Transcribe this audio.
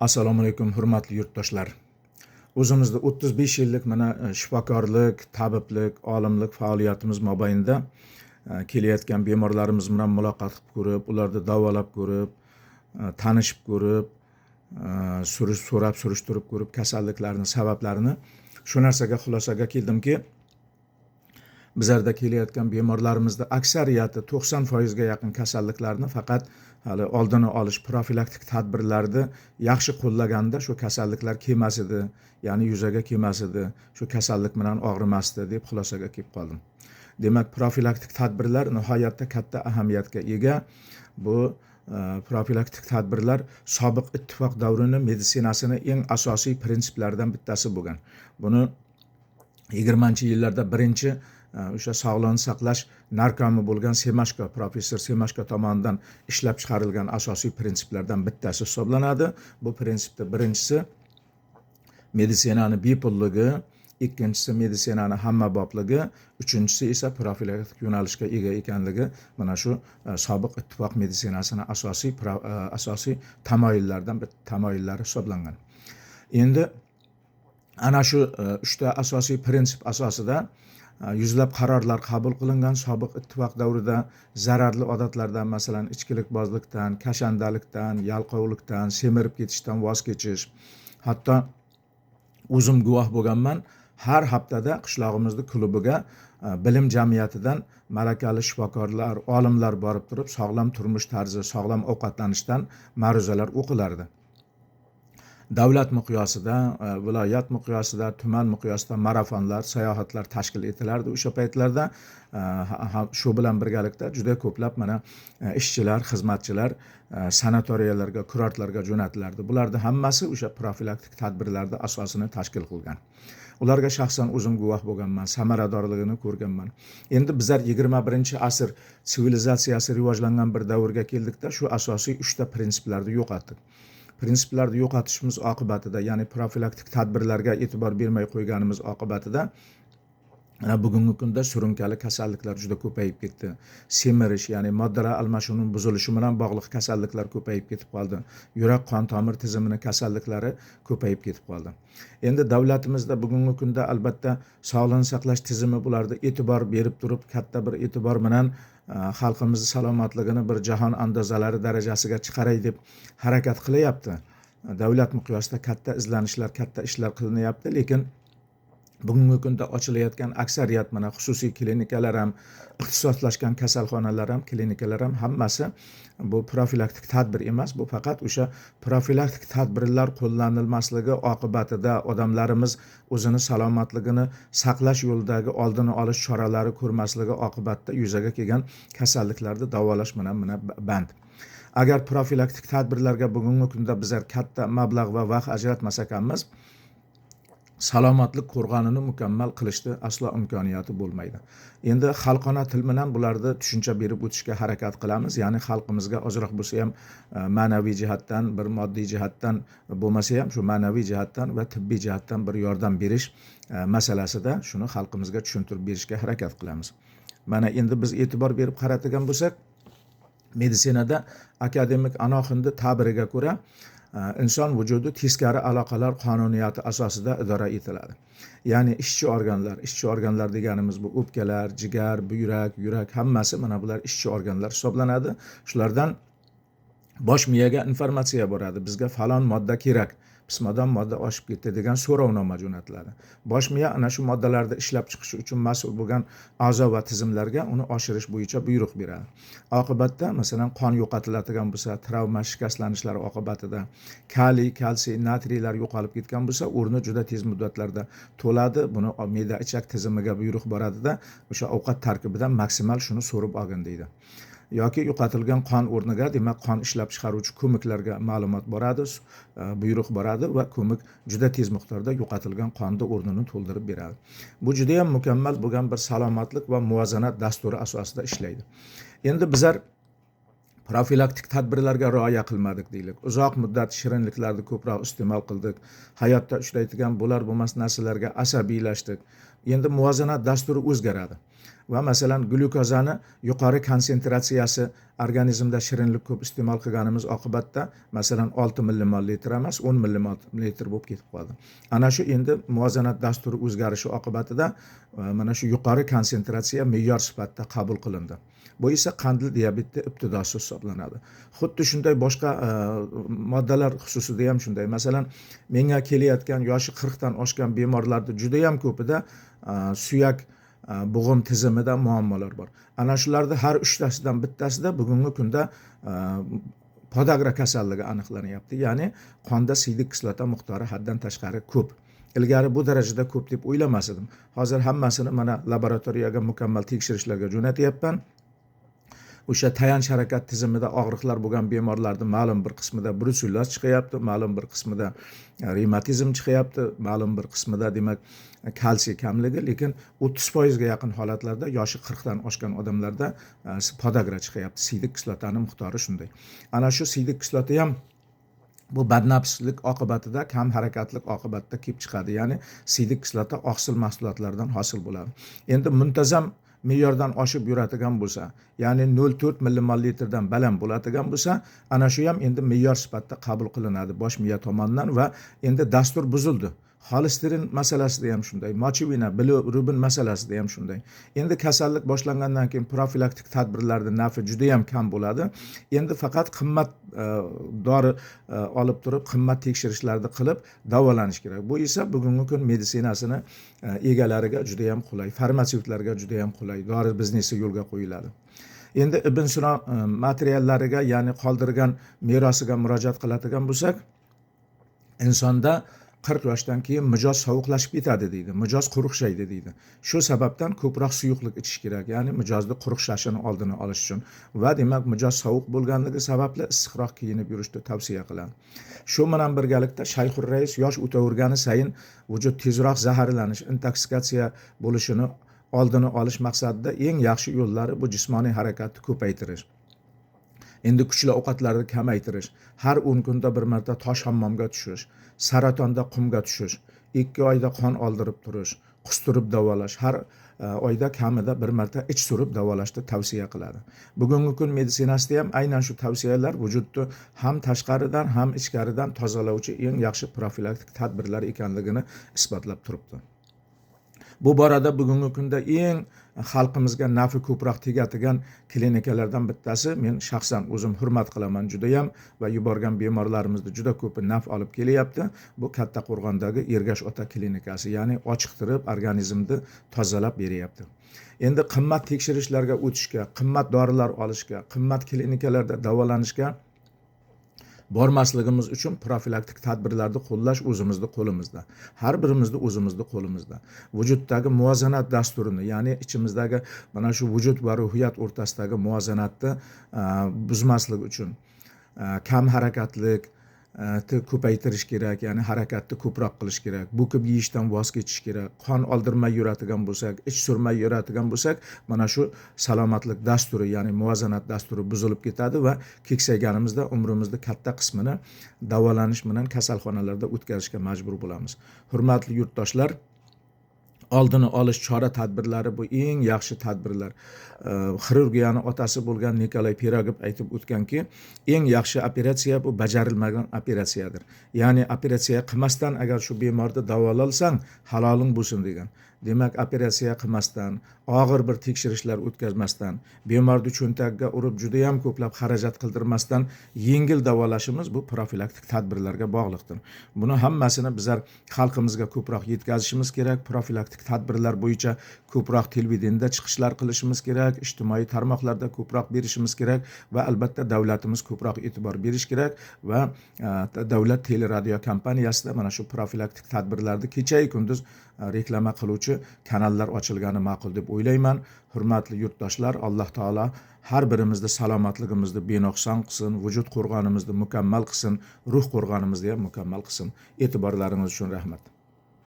Assalomu alaykum, hurmatli yurtdoshlar. O'zimizda 35 yillik mana shifokorlik, tabiblik, olimlik faoliyatimiz mobaynida kelayotgan bemorlarimiz bilan muloqot qilib ko'rib, ularni davolab ko'rib, tanishib ko'rib, surishtirib ko'rib, kasalliklarning sabablarini shu narsaga xulosaga keldimki, bizlarda kelayotgan bemorlarimizda aksariyati 90% ga yaqin kasalliklarni faqat hali oldini olish profilaktik tadbirlarni yaxshi qo'llaganda shu kasalliklar kelmas edi, ya'ni yuzaga kelmas edi, shu kasallik bilan og'rimasdi deb xulosaga kelib qoldim. Demak, profilaktik tadbirlar nihoyatda katta ahamiyatga ega. Bu profilaktik tadbirlar sobiq ittifoq davrini meditsinasini eng asosiy prinsiplaridan bittasi bo'lgan. Buni 20-yillarda birinchi o'sha sog'liqni saqlash narkomi bo'lgan Semashko, professor Semashko tomonidan ishlab chiqarilgan asosiy prinsiplardan bittasi hisoblanadi. Bu prinsipda birinchisi meditsinani bepulligi, ikkinchisi meditsinani hammabopligi, uchinchisi esa profilaktik yo'nalishga ega ekanligi mana shu sobiq ittifoq meditsinasini asosiy tamoyillaridan bir tamoyillari hisoblangan. Endi ana shu uchta asosiy prinsip asosida yuzlab qarorlar qabul qilingan. Sobiq ittifoq davrida zararli odatlardan, masalan, ichkilikbozlikdan, kashandalikdan, yalqovlikdan, semirib ketishdan voz kechish. Hatto o'zim guvoh bo'lganman, har haftada qishlog'imizning klubiga bilim jamiyatidan malakali shifokorlar, olimlar borib turib, sog'lom turmush tarzi, sog'lom ovqatlanishdan ma'ruzalar o'qilardi. Davlat miqyosida, viloyat miqyosida, tuman miqyosida marafonlar, sayohatlar tashkil etilardi. O'sha paytlarda shu bilan birgalikda juda ko'plab mana ishchilar, xizmatchilar sanatoriyalarga, kurortlarga jo'natilardi. Bularning hammasi o'sha profilaktik tadbirlarda asosini tashkil qilgan. Ularga shaxsan o'zim guvoh bo'lganman, samaradorligini ko'rganman. Endi bizlar 21-asr sivilizatsiyasi rivojlangan bir davrga keldikda shu asosiy 3ta prinsiplarni yo'qotdik. Prinsiplarni yo'qotishimiz oqibatida, ya'ni profilaktik tadbirlarga e'tibor bermay qo'yganimiz oqibatida bugungi kunda surunkali kasalliklar juda ko'payib ketdi. Semirish, ya'ni moddalar almashinuvi buzilishi bilan bog'liq kasalliklar ko'payib ketib qoldi. Yurak qon tomir tizimini kasalliklari ko'payib ketib qoldi. Endi davlatimizda bugungi kunda albatta sog'liqni saqlash tizimi bularga e'tibor berib turib, katta bir e'tibor bilan xalqimiz salomatligini bir jahon andozalari darajasiga chiqaray deb harakat qilyapti. Davlat miqyosida katta izlanishlar, katta ishlar qilinyapti, lekin bugungi kunda ochilayotgan aksariyat mana xususiy klinikalar ham, ixtisoslashgan kasalxonalar ham, klinikalar ham hammasi bu profilaktik tadbir emas, bu faqat o'sha profilaktik tadbirlar qo'llanilmasligi oqibatida odamlarimiz o'zini salomatligini saqlash yo'lidagi oldini olish choralari ko'rmasligi oqibatida yuzaga kelgan kasalliklarni davolash bilan band. Agar profilaktik tadbirlarga bugungi kunda bizlar katta mablag' va vaqt ajratmas ekanmiz, salomatlik qo'rg'onini mukammal qilishni aslo imkoniyati bo'lmaydi. Endi xalqona til bilan bularni tushuncha berib o'tishga harakat qilamiz, ya'ni xalqimizga ozroq bo'lsa ham ma'naviy jihatdan, bir moddiy jihatdan bo'lmasa ham shu ma'naviy jihatdan va tibbiy jihatdan bir yordam berish masalasida shuni xalqimizga tushuntirib berishga harakat qilamiz. Mana endi biz e'tibor berib qaratigan bo'lsak, meditsinada akademik Anoxinni ta'biriga ko'ra inson vujudi teskari aloqalar qonuniyati asosida idora etiladi. Ya'ni ishchi organlar deganimiz bu o'pkalar, jigar, buyrak, yurak hammasi mana bular ishchi organlar hisoblanadi. Shulardan bosh miyaga informatsiya boradi. Bizga falon modda kerak, pismadan modda oshib ketdi degan so'rovnoma jo'natiladi. Bosh miya ana shu moddalarni ishlab chiqishi uchun mas'ul bo'lgan a'zo va tizimlarga uni oshirish bo'yicha buyruq beradi. Oqibatda masalan qon yo'qotiladigan bo'lsa, travma shikastlanishlar oqibatida kaliy, kalsiy, natriylar yo'qolib ketgan bo'lsa, o'rni juda tez muddatlarda to'ladi. Buni me'da-ichak tizimiga buyruq boradida o'sha ovqat tarkibidan maksimal shuni so'rib olgin deydi. Yoki yo'qotilgan qon o'rniga, demak qon ishlab chiqaruvchi ko'miklarga ma'lumot boradi, buyruq boradi va ko'mik juda tez miqdorda yo'qotilgan qonni o'rnini to'ldirib beradi. Bu juda ham mukammal bo'lgan bir salomatlik va muvozanat dasturi asosida ishlaydi. Endi bizlar profilaktik tadbirlarga rioya qilmadik deylik. Uzoq muddat shirinliklarni ko'proq iste'mol qildik. Hayotda uchraydigan bo'lar bo'lmas narsalarga asabiylashdik. Endi muvozanat dasturi o'zgaradi. va masalan glyukozani yuqori konsentratsiyasi organizmda shirinlik ko'p iste'mol qilganimiz oqibatda masalan 6 millimol litr emas 10 millimol litr bo'lib ketib qoldi. Ana shu endi muvozanat dasturi o'zgarishi oqibatida mana shu yuqori konsentratsiya me'yor sifatida qabul qilindi. Bu esa qandli diabetda ibtidosi hisoblanadi. Xuddi shunday boshqa moddalar xususida ham shunday. Masalan, menga kelayotgan yoshi 40 dan oshgan bemorlarda juda ham ko'pida suyak bo'g'im tizimida muammolar bor. Ana shularda har 3tasidan bittasida bugungi kunda podagra kasalligi aniqlanyapti. Ya'ni qonda siydik kislota miqdori haddan tashqari ko'p. Ilgari bu darajada ko'p deb o'ylamas edim. Hozir hammasini mana laboratoriyaga mukammal tekshirishlarga jo'natyapman. O'sha tayanch harakat tizimida og'riqlar bo'lgan bemorlarning ma'lum bir qismida bruselloz chiqyapti, ma'lum bir qismida revmatizm chiqyapti, ma'lum bir qismida demak kalsiy kamligi, lekin 30% ga yaqin holatlarda yoshi 40 dan oshgan odamlarda podagra chiqyapti. Siydik kislotaning miqdori shunday. Ana shu siydik kislota ham bu badnafslik oqibatida, kam harakatlik oqibatida kelib chiqadi. Ya'ni siydik kislota oqsil mahsulotlardan hosil bo'ladi. Endi muntazam me'yordan oshib yuradigan bo'lsa, ya'ni 0,4 millimol litrdan baland bo'ladigan bo'lsa, ana shu ham endi me'yor sifatida qabul qilinadi bosh miya tomonidan va endi dastur buzildi. Xolesterin masalasida ham shunday, mochevina, bilirubin masalasida ham shunday. Endi kasallik boshlangandan keyin profilaktik tadbirlarning nafi juda ham kam bo'ladi. Endi faqat qimmat dori olib turib, qimmat tekshirishlarni qilib davolanish kerak. Bu esa bugungi kun meditsinasini egalariga juda ham qulay, farmatsevtlarga juda ham qulay, dori biznesi yo'lga qo'yiladi. Endi Ibn Sino materiallariga, ya'ni qoldirgan merosiga murojaat qiladigan bo'lsak, insonda 40 yoshdan keyin mijoz sovuqlashib ketadi deydi, mijoz quruqshaydi deydi. Shu sababdan ko'proq suyuqlik ichish kerak, ya'ni mijozning quruqshashini oldini olish uchun va demak mijoz sovuq bo'lganligi sababli issiqroq kiyinib yurishni tavsiya qiladi. Shu bilan birgalikda Shayxur Rais yosh o'tavergani sayin vujud tezroq zaharlanish, intoksikatsiya bo'lishini oldini olish maqsadida eng yaxshi yo'llari bu jismoniy harakatni ko'paytirish. Endi kuchli ovqatlarni kamaytirish, har 10 kunda bir marta tosh hammomga tushish, saratonda qumga tushish, 2 oyda qon oldirib turish, qustirib davolash, har oyda kamida bir marta ich surib davolashni tavsiya qiladi. Bugungi kun meditsinasida ham aynan shu tavsiyalar vujudni ham tashqaridan ham ichkaridan tozalovchi eng yaxshi profilaktik tadbirlar ekanligini isbotlab turibdi. Bu borada bugungi kunda eng xalqimizga nafi ko'proq tegadigan klinikalardan bittasi, men shaxsan o'zim hurmat qilaman judayam va yuborgan bemorlarimizda juda ko'p naf olib kelyapti. Bu Kattaqo'rg'ondagi Ergash ota klinikasi, ya'ni ochiqtirib organizmni tozalab beryapti. Endi qimmat tekshirishlarga o'tishga, qimmat dorilar olishga, qimmat klinikalarda davolanishga bormasligimiz uchun profilaktik tadbirlarni qo'llash o'zimizning qo'limizda. Har birimizni o'zimizning qo'limizda. Vujuddagi muvozanat dasturini, ya'ni ichimizdagi mana shu vujud va ruhiyat o'rtasidagi muvozanatni buzmaslik uchun kam harakatlik ko'paytirish kerak, ya'ni harakatni ko'proq qilish kerak. Bo'kib yeyishdan voz kechish kerak. Qon oldirmay yuradigan bo'lsak, ich surmay yuradigan bo'lsak, mana shu salomatlik dasturi, ya'ni muvozanat dasturi buzilib ketadi va keksayganimizda umrimizning katta qismini davolanish bilan kasalxonalarda o'tkazishga majbur bo'lamiz. Hurmatli yurtdoshlar, oldini olish chora tadbirlari bu eng yaxshi tadbirlar. Xirurgiyani otasi bo'lgan Nikolay Pirogov aytib o'tganki, eng yaxshi operatsiya bu bajarilmagan operatsiyadir. Ya'ni operatsiya qilmasdan agar shu bemorni davolalsang, haloling bo'lsin degan. Demak, operatsiya qilmasdan, og'ir bir tekshirishlar o'tkazmasdan, bemorni cho'ntagiga urib juda ham ko'plab xarajat qildirmasdan yengil davolashimiz bu profilaktik tadbirlarga bog'liqdir. Buni hammasini bizlar xalqimizga ko'proq yetkazishimiz kerak, profilaktik tadbirlar bo'yicha ko'proq televideniyada chiqishlar qilishimiz kerak, ijtimoiy tarmoqlarda ko'proq berishimiz kerak va albatta davlatimiz ko'proq e'tibor berish kerak va davlat teleradio kompaniyasida mana shu profilaktik tadbirlarni kecha-yu kunduz reklama qiluvchi kanallar ochilgani ma'qul deb o'ylayman. Hurmatli yurtdoshlar, Alloh taolo har birimizni salomatligimizni benuqson qilsin, vujud qo'rg'onimizni mukammal qilsin, ruh qo'rg'onimizni ham mukammal qilsin. E'tiborlaringiz uchun rahmat.